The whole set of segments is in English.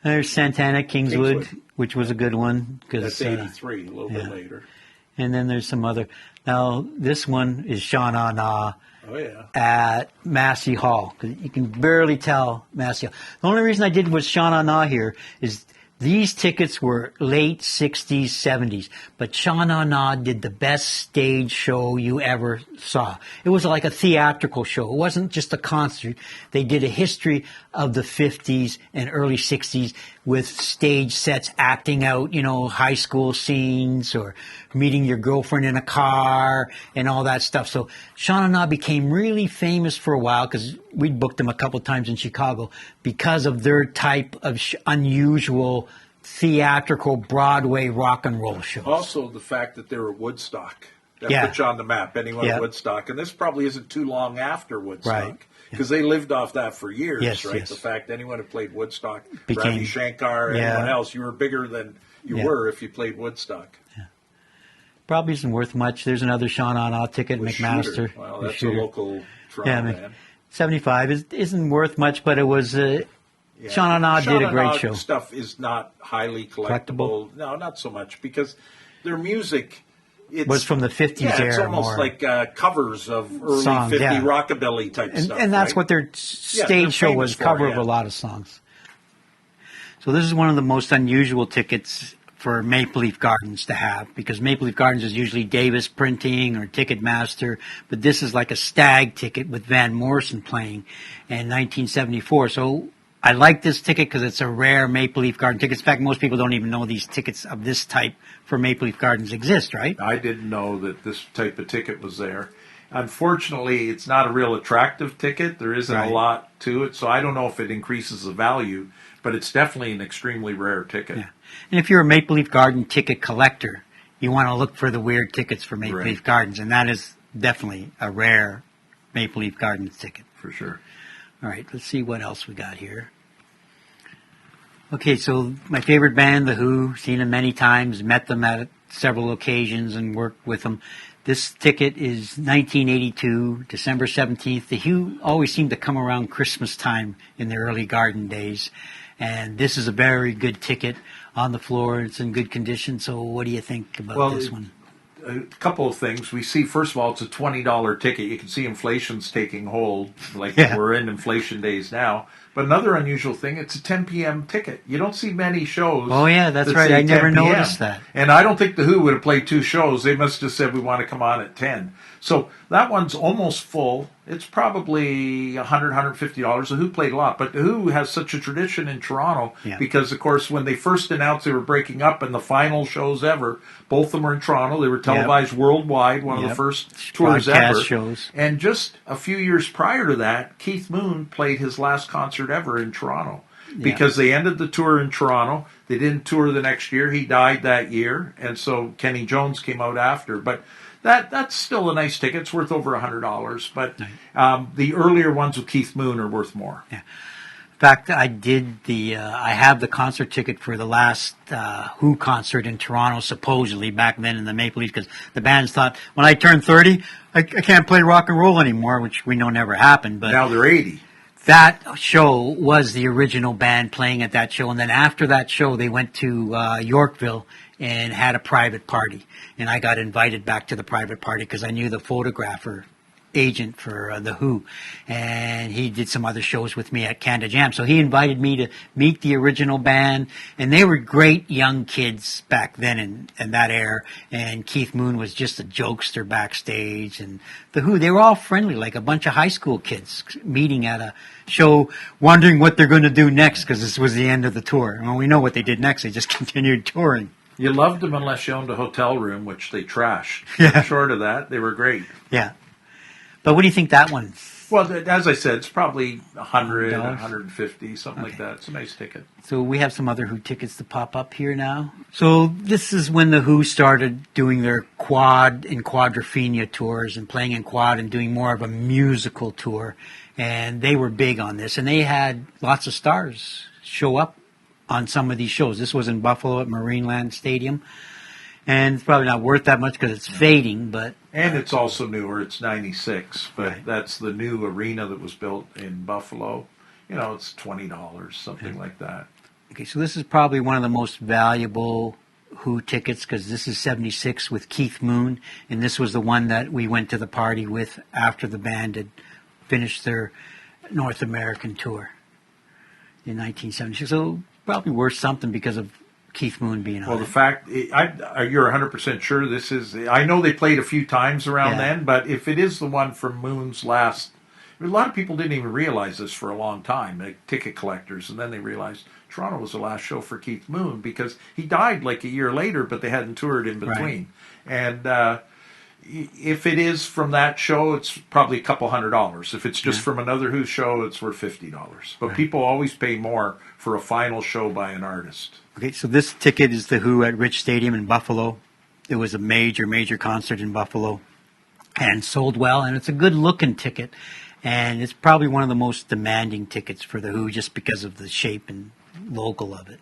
There's Santana, Kingswood, Kingswood. which was a good one. That's 83, a little bit later. And then there's some other. Now, this one is Sha Na Na Oh, yeah. at Massey Hall. 'Cause you can barely tell Massey Hall. The only reason I did was Sha Na Na here is these tickets were late 60s, 70s. But Sha Na Na did the best stage show you ever saw. It was like a theatrical show. It wasn't just a concert. They did a history of the 50s and early 60s with stage sets acting out, high school scenes or meeting your girlfriend in a car and all that stuff. So Sha Na Na became really famous for a while because we'd booked them a couple times in Chicago because of their type of unusual theatrical Broadway rock and roll shows. Also, the fact that they were Woodstock. That Yeah. put you on the map, anyone Yeah. at Woodstock. And this probably isn't too long after Right. Woodstock. Because they lived off that for years, Yes, right? yes. The fact anyone who played Woodstock, Became- Ravi Shankar, Yeah. anyone else, you were bigger than you Yeah. were if you played Woodstock. Probably isn't worth much. There's another Sha Na Na ticket, With McMaster. Shooter. Well, with that's Shooter. a local Toronto Yeah, band. 75 isn't worth much, but it was. Yeah. Sha Na Na did a great Na show. Stuff is not highly collectible. No, not so much because their music Was from the 50s yeah, it's era almost more. like covers of early Songs, 50 yeah. rockabilly type stuff. And that's right? what their they're stage show was, famous for, cover of yeah. a lot of songs. So this is one of the most unusual tickets for Maple Leaf Gardens to have, because Maple Leaf Gardens is usually Davis Printing or Ticketmaster, but this is like a stag ticket with Van Morrison playing in 1974. So I like this ticket because it's a rare Maple Leaf Garden ticket. In fact, most people don't even know these tickets of this type for Maple Leaf Gardens exist, right? I didn't know that this type of ticket was there. Unfortunately, it's not a real attractive ticket. There isn't Right. a lot to it, so I don't know if it increases the value, but it's definitely an extremely rare ticket. Yeah. And if you're a Maple Leaf Garden ticket collector, you want to look for the weird tickets for Maple Right. Leaf Gardens, and that is definitely a rare Maple Leaf Gardens ticket. For sure. All right, let's see what else we got here. Okay, so my favorite band, The Who, seen them many times, met them at several occasions and worked with them. This ticket is 1982, December 17th. The Who always seemed to come around Christmas time in the early Garden days. And this is a very good ticket on the floor. It's in good condition. So what do you think about this one? A couple of things. We see, first of all, it's a $20 ticket. You can see inflation's taking hold, like Yeah. we're in inflation days now. But another unusual thing, it's a 10 p.m. ticket. You don't see many shows. Oh, yeah, that's that right. say I never 10 p.m. noticed that. And I don't think The Who would have played two shows. They must have said, we want to come on at 10. So that one's almost full. It's probably $100, $150. The Who played a lot. But The Who has such a tradition in Toronto Yeah. because, of course, when they first announced they were breaking up and the final shows ever, both of them were in Toronto. They were televised worldwide, one of the Yep. first tours Broadcast ever. shows. And just a few years prior to that, Keith Moon played his last concert ever in Toronto. Because they ended the tour in Toronto. They didn't tour the next year. He died that year. And so Kenny Jones came out after. But that's still a nice ticket. It's worth over $100. But the earlier ones with Keith Moon are worth more. Yeah. In fact, I have the concert ticket for the last Who concert in Toronto, supposedly, back then in the Maple Leaf, because the bands thought, when I turn 30, I can't play rock and roll anymore, which we know never happened. But Now they're 80. that show was the original band playing at that show. And then after that show, they went to Yorkville and had a private party. And I got invited back to the private party because I knew the photographer agent for The Who. And he did some other shows with me at Canada Jam. So he invited me to meet the original band. And they were great young kids back then in that era. And Keith Moon was just a jokester backstage. And The Who, they were all friendly, like a bunch of high school kids meeting at a show, wondering what they're going to do next, because this was the end of the tour. Well, we know what they did next. They just continued touring. You loved them unless you owned a hotel room, which they trashed. Yeah. Short of that, they were great. Yeah. But what do you think that one? Well, as I said, it's probably $100, $100. $150, something like that. It's a nice ticket. So we have some other Who tickets to pop up here now. So this is when the Who started doing their quad and quadrophenia tours and playing in quad and doing more of a musical tour. And they were big on this. And they had lots of stars show up on some of these shows. This was in Buffalo at Marineland Stadium. And it's probably not worth that much because it's fading, but... And it's also newer. It's 96, but Right. that's the new arena that was built in Buffalo. You know, it's $20, something like that. Okay, so this is probably one of the most valuable Who tickets because this is 76 with Keith Moon, and this was the one that we went to the party with after the band had finished their North American tour in 1976. So probably worth something because of Keith Moon being on Well, the it. fact you're 100% sure this is. I know they played a few times around Yeah. then, but if it is the one from Moon's last, a lot of people didn't even realize this for a long time, like ticket collectors, and then they realized Toronto was the last show for Keith Moon because he died like a year later, but they hadn't toured in between. Right. And if it is from that show, it's probably a couple $100. If it's just from another Who show, it's worth $50. But people always pay more for a final show by an artist. Okay, so this ticket is the Who at Rich Stadium in Buffalo. It was a major concert in Buffalo and sold well, and it's a good-looking ticket. And it's probably one of the most demanding tickets for the Who just because of the shape and logo of it.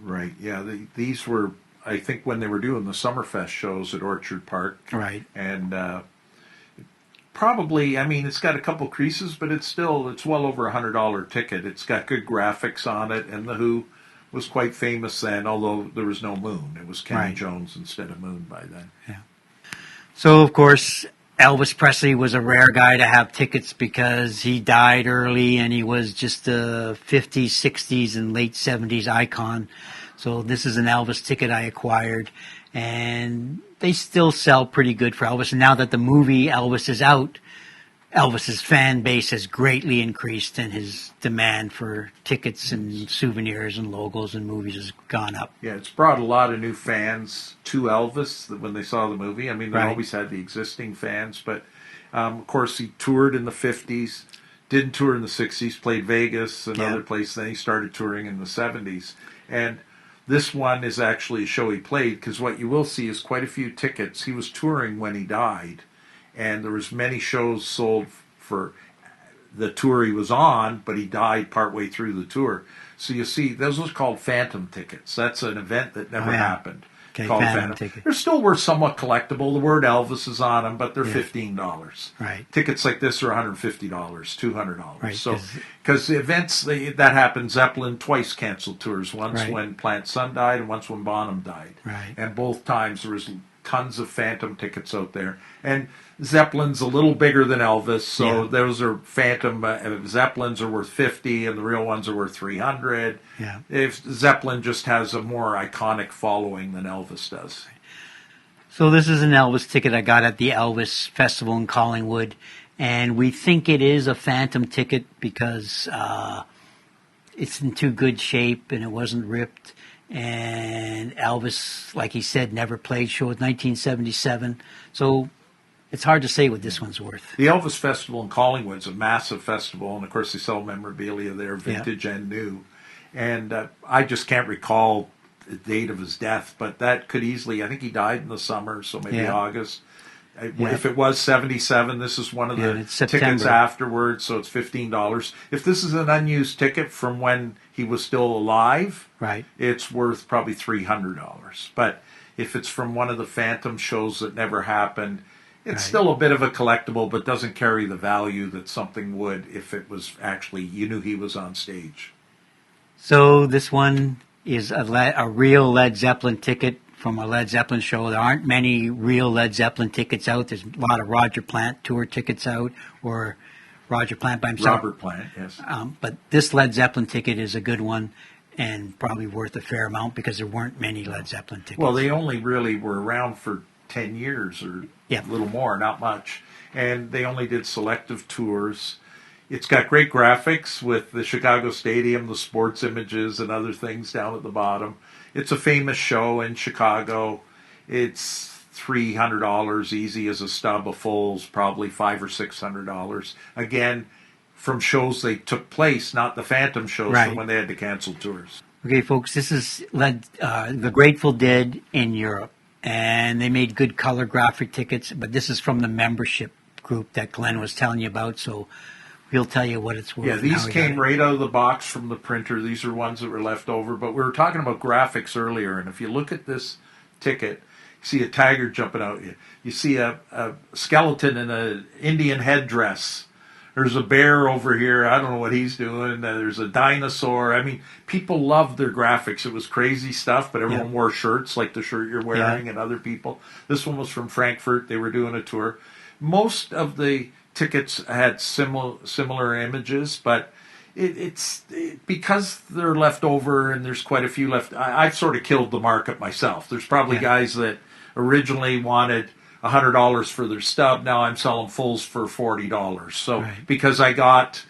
Right, yeah. These were, I think, when they were doing the Summerfest shows at Orchard Park. Right. And probably, I mean, it's got a couple creases, but it's well over $100 ticket. It's got good graphics on it, and the Who was quite famous then, although there was no Moon. It was Kenny Jones instead of Moon by then. Yeah. So, of course, Elvis Presley was a rare guy to have tickets because he died early and he was just a 50s, 60s, and late 70s icon. So this is an Elvis ticket I acquired, and they still sell pretty good for Elvis. And now that the movie Elvis is out, Elvis's fan base has greatly increased, and his demand for tickets and souvenirs and logos and movies has gone up. Yeah, it's brought a lot of new fans to Elvis when they saw the movie. I mean, they Right. always had the existing fans, but of course he toured in the 50s, didn't tour in the 60s, played Vegas and other places. Then he started touring in the 70s. And this one is actually a show he played, because what you will see is quite a few tickets. He was touring when he died, and there was many shows sold for the tour he was on, but he died partway through the tour. So you see, those are called phantom tickets. That's an event that never happened. Okay, Called phantom ticket. They're still worth somewhat collectible. The word Elvis is on them, but they're $15. Right. Tickets like this are $150, $200. Right, So, because the events that happened, Zeppelin twice canceled tours. Once Right. when Plant's son died, and once when Bonham died. Right. And both times there was tons of phantom tickets out there. And Zeppelin's a little bigger than Elvis, so those are phantom. Zeppelins are worth $50, and the real ones are worth $300. Yeah. If Zeppelin just has a more iconic following than Elvis does. So this is an Elvis ticket I got at the Elvis Festival in Collingwood, and we think it is a phantom ticket because it's in too good shape and it wasn't ripped. And Elvis, like he said, never played show with 1977. So it's hard to say what this one's worth. The Elvis Festival in Collingwood's a massive festival, and of course they sell memorabilia there, vintage and new. And I just can't recall the date of his death, but that could easily, I think he died in the summer, so maybe August. If it was 77, this is one of the it's tickets September. afterwards, so it's $15. If this is an unused ticket from when he was still alive, Right. it's worth probably $300. But if it's from one of the phantom shows that never happened, it's still a bit of a collectible, but doesn't carry the value that something would if it was actually, you knew he was on stage. So this one is a real Led Zeppelin ticket from a Led Zeppelin show. There aren't many real Led Zeppelin tickets out. There's a lot of Roger Plant tour tickets out, or Roger Plant by himself. Robert Plant, yes. But this Led Zeppelin ticket is a good one and probably worth a fair amount because there weren't many Led Zeppelin tickets. Well, they only really were around for 10 years or a little more, not much. And they only did selective tours. It's got great graphics with the Chicago Stadium, the sports images, and other things down at the bottom. It's a famous show in Chicago. It's $300 easy as a stub. A full's probably $500 or $600. Again, from shows they took place, not the phantom shows from when they had to cancel tours. Okay, folks, this is the Grateful Dead in Europe, and they made good color graphic tickets, but this is from the membership group that Glenn was telling you about, so he'll tell you what it's worth. Yeah, these came right out of the box from the printer. These are ones that were left over, but we were talking about graphics earlier, and if you look at this ticket, you see a tiger jumping out. You see a skeleton in an Indian headdress There's a bear over here. I don't know what he's doing. There's a dinosaur. I mean, people loved their graphics. It was crazy stuff, but everyone wore shirts like the shirt you're wearing and other people. This one was from Frankfurt. They were doing a tour. Most of the tickets had similar images, but because they're left over and there's quite a few left. I've sort of killed the market myself. There's probably guys that originally wanted $100 for their stub. Now I'm selling fulls for $40. So because I got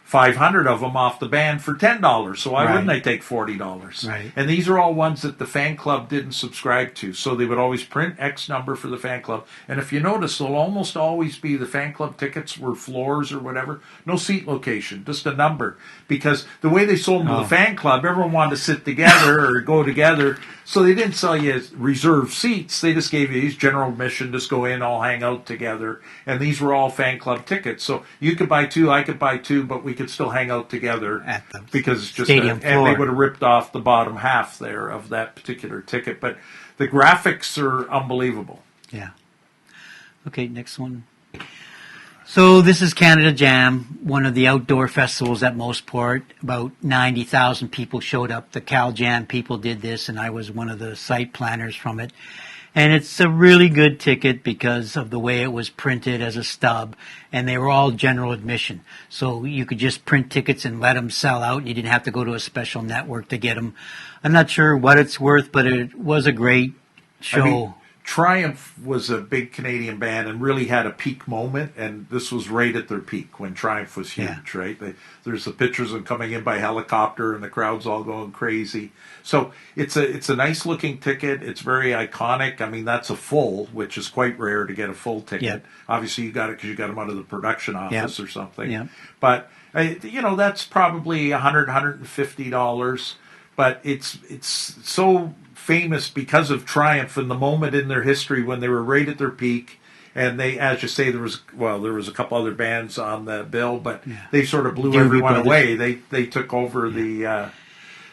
500 of them off the band for $10, so why wouldn't I take $40? Right. And these are all ones that the fan club didn't subscribe to, so they would always print X number for the fan club. And if you notice, they'll almost always be the fan club tickets were floors or whatever, no seat location, just a number. Because the way they sold them to the fan club, everyone wanted to sit together or go together, so they didn't sell you reserved seats. They just gave you these general admission, just go in, all hang out together. And these were all fan club tickets, so you could buy two, I could buy two, but we could still hang out together at the because it's just stadium and floor. they would have ripped off the bottom half there of that particular ticket. But the graphics are unbelievable. Yeah. Okay, next one. So this is Canada Jam, one of the outdoor festivals at Mostport. About 90,000 people showed up. The Cal Jam people did this, and I was one of the site planners from it. And it's a really good ticket because of the way it was printed as a stub, and they were all general admission. So you could just print tickets and let them sell out. You didn't have to go to a special network to get them. I'm not sure what it's worth, but it was a great show. I mean, Triumph was a big Canadian band and really had a peak moment, and this was right at their peak when Triumph was huge, right? There's the pictures of them coming in by helicopter, and the crowd's all going crazy. So it's a nice looking ticket. It's very iconic. I mean, that's a full, which is quite rare to get a full ticket. Yep. Obviously, you got it because you got them out of the production office or something. Yep. But that's probably $150. But it's so famous because of Triumph and the moment in their history when they were right at their peak. And they, as you say, there was a couple other bands on the bill, but they sort of blew everyone away. They took over the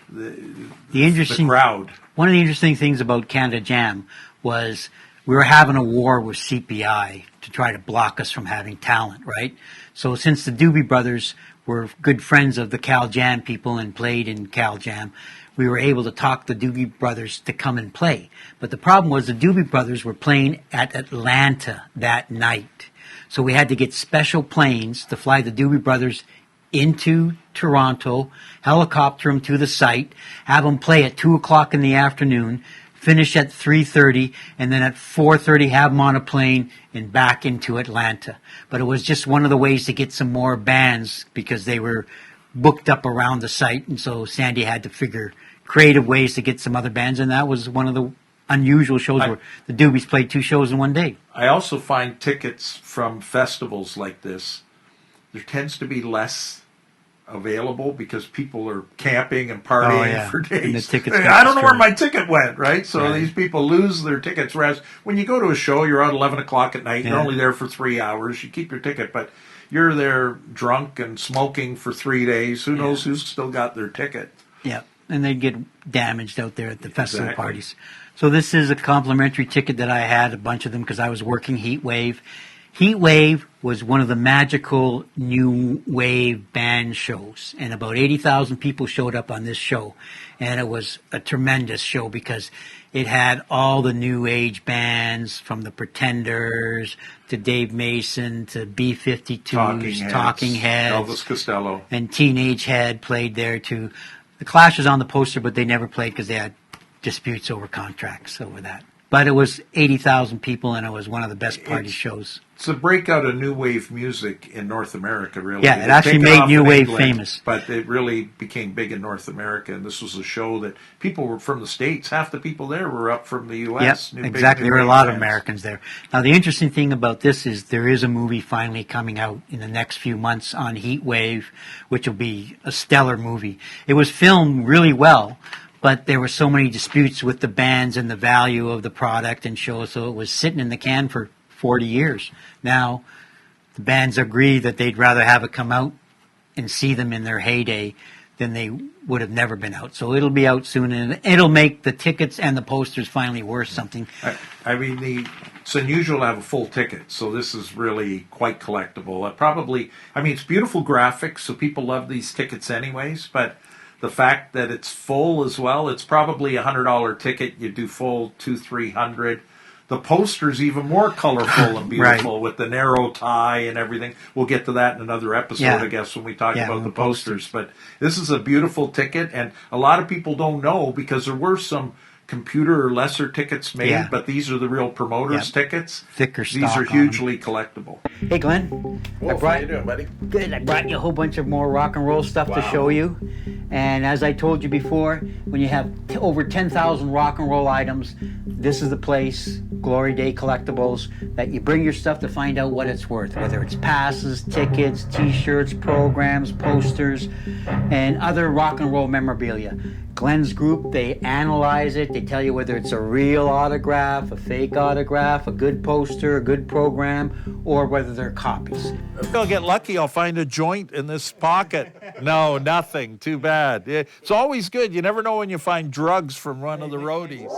crowd. One of the interesting things about Canada Jam was we were having a war with CPI to try to block us from having talent, right? So since the Doobie Brothers were good friends of the Cal Jam people and played in Cal Jam, we were able to talk the Doobie Brothers to come and play. But the problem was the Doobie Brothers were playing at Atlanta that night. So we had to get special planes to fly the Doobie Brothers into Toronto, helicopter them to the site, have them play at 2 o'clock in the afternoon, finish at 3:30, and then at 4:30 have them on a plane and back into Atlanta. But it was just one of the ways to get some more bands because they were booked up around the site, and so Sandy had to figure creative ways to get some other bands, and that was one of the unusual shows where the Doobies played 2 shows in one day. I also find tickets from festivals like this, there tends to be less available because people are camping and partying for days. And the tickets I don't know where my ticket went, right? So these people lose their tickets. Whereas when you go to a show, you're out 11 o'clock at night, you're only there for 3 hours, you keep your ticket, but you're there drunk and smoking for 3 days. Who knows who's still got their ticket? Yeah, and they'd get damaged out there at the festival parties. So this is a complimentary ticket that I had, a bunch of them, because I was working Heatwave. Heatwave was one of the magical new wave band shows, and about 80,000 people showed up on this show. And it was a tremendous show because it had all the new age bands from the Pretenders to Dave Mason to B-52s, Talking Heads, Elvis Costello, and Teenage Head played there too. The Clash was on the poster, but they never played because they had disputes over contracts over that. But it was 80,000 people, and it was one of the best party shows. It's a breakout of new wave music in North America, really. Yeah, it actually made new wave famous. But it really became big in North America, and this was a show that people were from the States. Half the people there were up from the U.S. Yep, exactly. There were a lot of Americans there. Now, the interesting thing about this is there is a movie finally coming out in the next few months on Heatwave, which will be a stellar movie. It was filmed really well, but there were so many disputes with the bands and the value of the product and show, so it was sitting in the can for 40 years. Now, the bands agree that they'd rather have it come out and see them in their heyday then they would have never been out. So it'll be out soon, and it'll make the tickets and the posters finally worth something. I mean, it's unusual to have a full ticket, so this is really quite collectible. It's beautiful graphics, so people love these tickets anyways, but the fact that it's full as well, it's probably $100 ticket. You do full $200-300. The poster's even more colorful and beautiful with the narrow tie and everything. We'll get to that in another episode, I guess, when we talk about the posters. But this is a beautiful ticket, and a lot of people don't know because there were some computer or lesser tickets made, but these are the real promoters' tickets. Thicker stock. These are hugely collectible. Hey, Glenn. Wolf, how you doing, buddy? Good. I brought you a whole bunch of more rock and roll stuff to show you. And as I told you before, when you have over 10,000 rock and roll items, this is the place, Glory Day Collectibles, that you bring your stuff to find out what it's worth, whether it's passes, tickets, T-shirts, programs, posters, and other rock and roll memorabilia. Glenn's group, they analyze it. They tell you whether it's a real autograph, a fake autograph, a good poster, a good program, or whether they're copies. If I'll get lucky, I'll find a joint in this pocket. No, nothing. Too bad. It's always good. You never know when you find drugs from one of the roadies.